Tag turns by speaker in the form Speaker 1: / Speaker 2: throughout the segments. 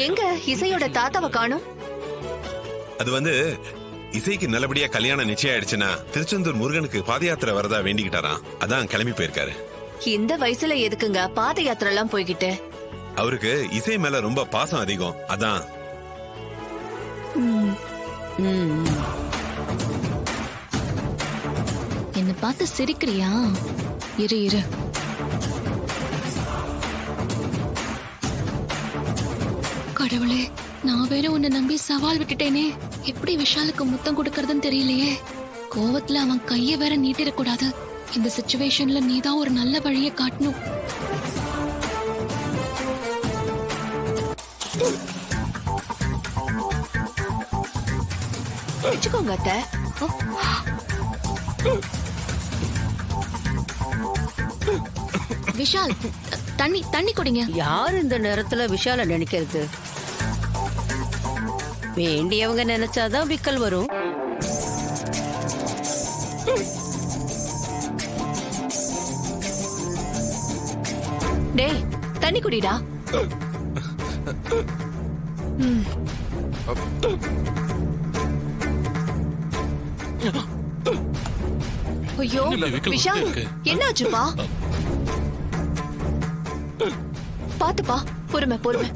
Speaker 1: எங்க இசையோட தாத்தாவை காணோம்?
Speaker 2: அது வந்து இசைக்கு நல்லபடியா கல்யாணம் நிச்சயம் ஆயிடுச்சுன்னா திருச்செந்தூர் முருகனுக்கு பாத யாத்திரை வரதா வேண்டிக்கிட்டாராம். அதான் கிளம்பி போயிருக்காரு.
Speaker 1: இந்த வயசுல எதுக்குங்க பாத யாத்திரை எல்லாம் போய்கிட்டு?
Speaker 2: அவருக்கு இசை மேல ரொம்ப பாசம் அதிகம். அதான்.
Speaker 3: என்ன பார்த்து சிரிக்கிறியா? இரு இரு. கடவுளே, நான் வேற உன்னை நம்பி சவால் விட்டுட்டேனே. எப்படி விஷாலுக்கு முத்தம் கொடுக்கறதுன்னு தெரியலையே. கோவத்துல அவன் கைய வேற நீட்டிடக்கூடாது. இந்த சிச்சுவேஷன்ல நீதான் ஒரு நல்ல வழியை காட்டணும்.
Speaker 1: வச்சுக்கோங்க அத்தை.
Speaker 3: விஷால், தண்ணி தண்ணி குடிங்க.
Speaker 4: யார் இந்த நேரத்துல விஷால நினைக்கிறது? வேண்டியவங்க நினைச்சாதான் விக்கல் வரும்.
Speaker 1: டேய், தண்ணி குடிடா. ஐயோ விஷால், என்னாச்சுப்பா? பாத்துப்பா, பொறுமை பொறுமை.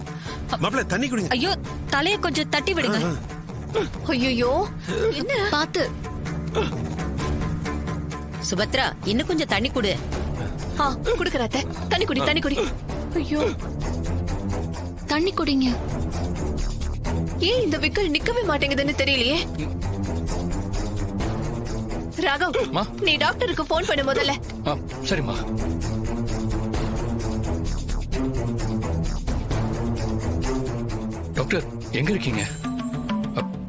Speaker 2: மாப்பிள்ள தண்ணி குடிங்க.
Speaker 1: ஐயோ, தலைய கொஞ்சம் தட்டி விடுங்க. ஐயோ, என்ன?
Speaker 3: பாத்து.
Speaker 4: சுபத்ரா, இன்னும் கொஞ்சம் தண்ணி குடு.
Speaker 1: குடுக்கற அத்தை. தண்ணி குடி, தண்ணி குடி. ஐயோ,
Speaker 3: தண்ணி குடிங்க.
Speaker 1: ஏன் இந்த விக்கல் நிக்கவே மாட்டேங்குதுன்னு தெரியலையே. ராகவ், நீ டாக்டருக்கு போன் பண்ணு முதல்ல.
Speaker 5: சரிம்மா. டாக்டர் எங்க இருக்கீங்க?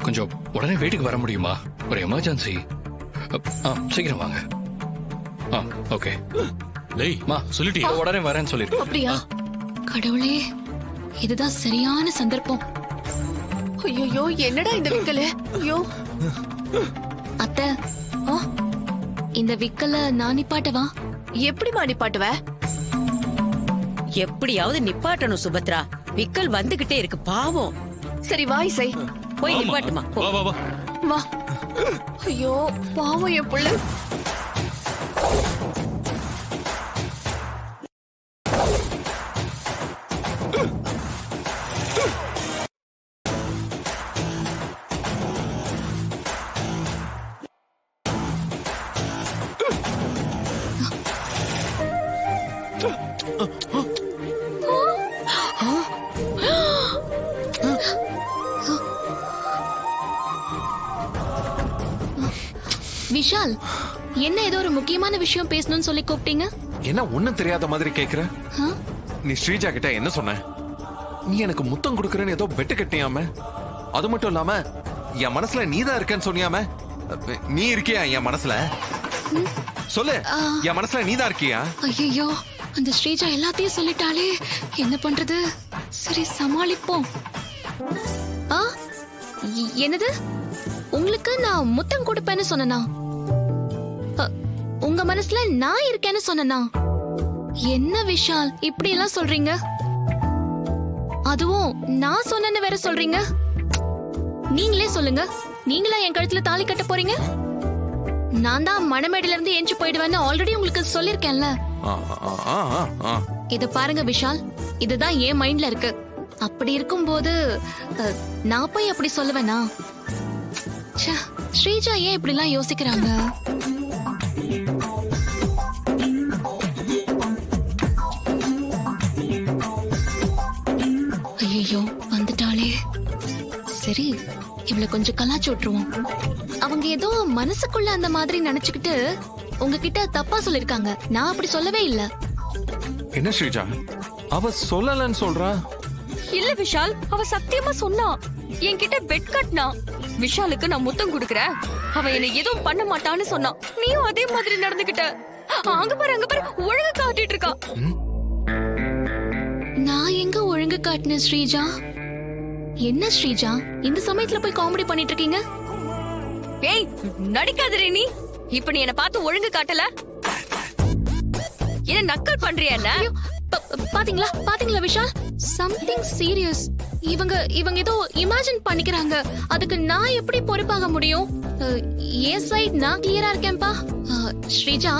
Speaker 5: கொஞ்சம் உடனே வீட்டுக்கு வர முடியுமா? ஒரு எமர்ஜென்சி. சீக்கிரம் வாங்க. ஓகே. சொல்லிட்டியா? உடனே வரேன்னு சொல்லிருக்கேன்.
Speaker 1: அப்படியா?
Speaker 3: கடவுளே, இதுதான் சரியான சந்தர்ப்பம்.
Speaker 1: ஐயோ, என்னடா இந்த விக்கல்? ஐயோ
Speaker 3: அத்தை, இந்த விக்கல நான் நிப்பாட்டவா?
Speaker 1: எப்படிமா நிப்பாட்டுவ?
Speaker 4: எப்படியாவது நிப்பாட்டணும் சுபத்ரா. விக்கல் வந்துகிட்டே இருக்கு, பாவம்.
Speaker 1: சரி வா இசை,
Speaker 4: போய் நிப்பாட்டுமா.
Speaker 1: வா. ஐயோ பாவம் என் புள்ள.
Speaker 3: விஷால், என்ன ஏதோ ஒரு முக்கியமான விஷயம் பேசணும்னு சொல்லி கூப்பிட்டீங்க?
Speaker 6: என்ன ஒண்ணும் தெரியாத மாதிரி கேக்குற?
Speaker 3: ஆ?
Speaker 6: நீ ஸ்ரீஜா கிட்ட என்ன சொன்ன? நீ எனக்கு முத்தம் கொடுக்கறேன்னு ஏதோ பெட்டு கட்டியாம, அது மட்டும் இல்லாம என் மனசுல நீதான் இருக்கேன்னு சொன்னியாம. நீ இருக்கியா என் மனசுல? சொல்லு, என் மனசுல நீதான் இருக்கியா?
Speaker 3: ஐயோ, அந்த ஸ்ரீஜா எல்லாத்தையும் சொல்லிட்டாளே, என்ன பண்றது? சரி, சமாளிப்போம். என்னது? உங்களுக்கு நான் முத்தம் கொடுப்பேன்னு சொன்னனா? உங்க மனசுல நான் இருக்கேன்னு சொன்னனா? என்ன விஷால் இப்படி எல்லாம் சொல்றீங்க? அதுவும் நான் சொன்னேன்னு வேற சொல்றீங்க. நீங்களே சொல்லுங்க, நீங்களா என் கழுத்துல தாலி கட்ட போறீங்க? நான் தான் மணமேடையில இருந்து எஞ்சி போயிடுவேன்னு ஆல்ரெடி உங்களுக்கு சொல்லிருக்கேன்ல. இத பாருங்க விஷால், இதுதான் என் மைண்ட்ல இருக்கு. அப்படி இருக்கும்போது நான் போய் அப்படி சொல்லுவேனா? ஸ்ரீஜா ஏன் இப்படி எல்லாம் யோசிக்கிறாங்க? ஐயோ, வந்துட்டாளே. சரி, இவளை கொஞ்சம் கலாச்சு விட்டுருவோம். அவங்க ஏதோ மனசுக்குள்ள அந்த மாதிரி நினைச்சுக்கிட்டு உங்ககிட்ட தப்பா சொல்லிருக்காங்க. நான் அப்படி சொல்லவே இல்ல.
Speaker 6: என்ன ஸ்ரீஜா, அவ சொல்லலன்னு சொல்றா?
Speaker 7: இல்ல விஷால், அவ சத்தியமா சொன்னா. என்கிட்ட பெட் கட்டினா, விஷாலுக்கு நான் முத்தம் குடுக்கறேன், அவ என்ன எதுவும் பண்ண மாட்டான்னு சொன்னா. நீயும் அதே மாதிரி நடந்துகிட்ட. அங்க பாரு, அங்க பாரு, ஒழுங்கு காட்டிட்டு இருக்கா.
Speaker 3: நான் எங்க ஒழுங்கு காட்டினேன் ஸ்ரீஜா? என்ன ஸ்ரீஜா, இந்த சமயத்துல போய் காமெடி பண்ணிட்டு இருக்கீங்க?
Speaker 7: ஏய், நடிக்காதே நீ. இப்ப நீ என்ன பார்த்து ஒழுங்கு காட்டல, என்ன நக்கல் பண்றியா?
Speaker 3: பாத்தீங்களா பாத்தீங்களா விஷால், சம்திங் சீரியஸ். இவங்க ஏதோ இமேஜின் பண்ணிக்கிறாங்க. அதுக்கு நான் எப்படி பொறுப்பாக முடியும்? என் சைடு நான் கிளியரா இருக்கேன்பா. ஸ்ரீஜா,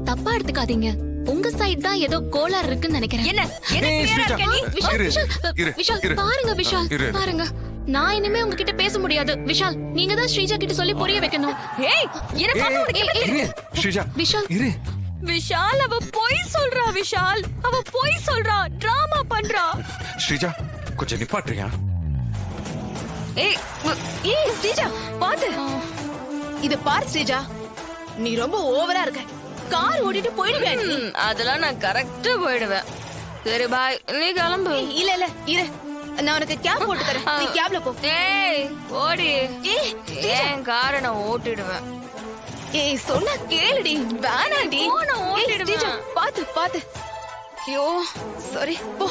Speaker 3: தப்பா எடுத்துக்காதீங்க. உங்க சைடு தான் ஏதோ கோளாறு இருக்குன்னு நினைக்கிறேன்.
Speaker 7: என்ன என்ன
Speaker 6: ஏய்,
Speaker 7: clear-ஆ
Speaker 6: ஸ்ரீஜா.
Speaker 7: இருக்க நீ?
Speaker 3: விஷால்,
Speaker 6: இரு,
Speaker 3: விஷால்,
Speaker 6: இரு,
Speaker 3: விஷால்,
Speaker 6: இரு.
Speaker 3: பாருங்க விஷால்,
Speaker 6: இரு.
Speaker 3: பாருங்க. நான் இனிமே உங்ககிட்ட பேச முடியாது. விஷால், நீங்க தான் ஸ்ரீஜா கிட்ட சொல்லி புரிய வைக்கணும்.
Speaker 7: ஏய் என்ன பார்த்தா உனக்கு எப்படி
Speaker 6: இரு, ஸ்ரீஜா
Speaker 3: விஷால்.
Speaker 6: இரு.
Speaker 7: விஷால் அவ பொய் சொல்றா. விஷால் அவ பொய் சொல்றா, டிராமா பண்றா.
Speaker 6: ஸ்ரீஜா கொஞ்சம் நிப்பாட்டுறியா?
Speaker 7: ஏய் ஏய் ஸ்ரீஜா பாத்து.
Speaker 1: இது பாரு ஸ்ரீஜா, நீ ரொம்ப ஓவரா இருக்க. கார் ஓட்டிட்டு போயிடுவேன்.
Speaker 7: அதெல்லாம் நான் கரெக்டா போயிடுவேன். சரி பாய், நீ கிளம்பு.
Speaker 1: இல்ல இல்ல இரு, நான் உனக்கு கேப் போட்டு தரேன். நீ கேப்ல போ.
Speaker 7: ஏய் ஓடி.
Speaker 1: ஏய்,
Speaker 7: ஏன் காரை நான் ஓட்டிடுவேன்.
Speaker 1: ஏய் சொன்னா கேளுடி. வேணாண்டி.
Speaker 7: போ, நான்
Speaker 1: ஏய்,
Speaker 7: ஓட்டிடுவேன்.
Speaker 1: ஸ்ரீஜா, பாத்து பாத்து. ஐயோ சாரி. போ,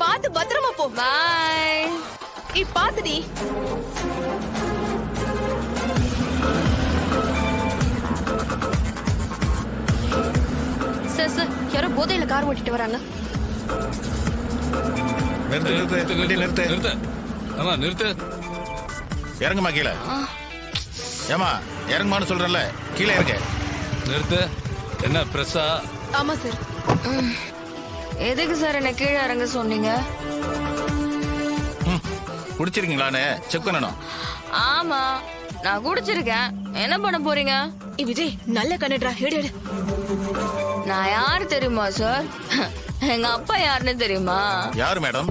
Speaker 1: பாத்து பத்திரமா போ.
Speaker 7: பாய்.
Speaker 1: ஏய் பாத்துடி. சார் சார், யாரோ போதையில கார் ஓட்டிட்டு வராங்க.
Speaker 8: நிறுத்து. ஆமா நிறுத்து. இறங்குமா கீழே. ஏமா இறங்குமான்னு சொல்றேன்ல, கீழே இறங்க. நிறுத்து. என்ன பிரஸ்ஸா?
Speaker 1: ஆமா சார்.
Speaker 7: எதுக்கு சார் என்ன கீழே இறங்க சொன்னீங்க?
Speaker 8: குடிச்சிருக்கீங்களான்னு செக் பண்ணணும்.
Speaker 7: ஆமா நான் குடிச்சிருக்கேன். என்ன பண்ண போறீங்க?
Speaker 1: ஏய் விஜய், நல்ல கண்ணட்ரா. எடு எடு.
Speaker 7: நான் யாரு தெரியுமா சார்? எங்க அப்பா யாருன்னு தெரியுமா?
Speaker 8: யாரு மேடம்?